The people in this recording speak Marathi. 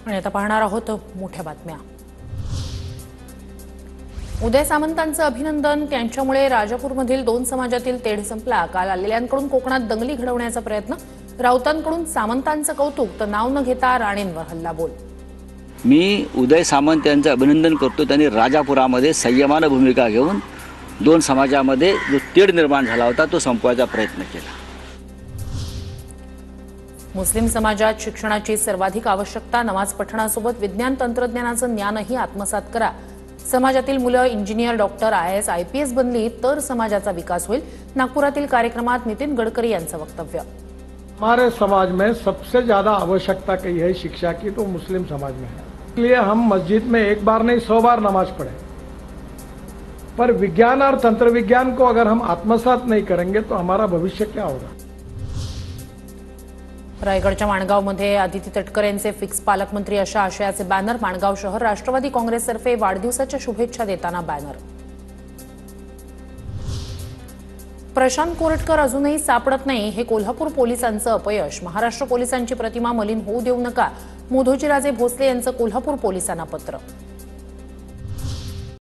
आणि आता पाहणार आहोत मोठ्या बातम्या। उदय सामंतांचं अभिनंदन। त्यांच्यामुळे राजापूरमधील 2 समाजातील तेढ संपला। काल आलेल्यांकडून कोकणात दंगली घडवण्याचा प्रयत्न, राऊतांकडून सामंतांचं कौतुक तर नाव न घेता राणेंवर हल्लाबोल। मी उदय सामंत यांचं अभिनंदन करतो। त्यांनी राजापुरामध्ये संयमानं भूमिका घेऊन 2 समाजामध्ये जो तेढ निर्माण झाला होता तो संपवायचा प्रयत्न केला। मुस्लिम समाजात शिक्षणाची सर्वाधिक आवश्यकता, नमाज पठणासोबत विज्ञान तंत्रज्ञानाचं ज्ञानही आत्मसात करा। समाजातील मुलं इंजिनियर, डॉक्टर, IAS, IPS बनली तर समाजाचा विकास होईल। नागपुरातील कार्यक्रमात नितीन गडकरी यांचं वक्तव्य। हमारे समाज में सबसे ज्यादा आवश्यकता कही है शिक्षा की, तो मुस्लिम समाज में है। इसलिए हम मस्जिद में एक बार नहीं 100 बार नमाज पढ़े, पर विज्ञान और तंत्र विज्ञान को अगर हम आत्मसात नहीं करेंगे तो हमारा भविष्य क्या होगा। रायगडच्या माणगावमध्ये आदिती तटकर यांचे फिक्स पालकमंत्री अशा आशयाचे बॅनर। माणगाव शहर राष्ट्रवादी काँग्रेसतर्फे वाढदिवसाच्या शुभेच्छा देताना बॅनर। प्रशांत कोरटकर अजूनही सापडत नाही, हे कोल्हापूर पोलिसांचं अपयश। महाराष्ट्र पोलिसांची प्रतिमा मलिन होऊ देऊ नका, मोधोजीराजे भोसले यांचं कोल्हापूर पोलिसांना पत्र।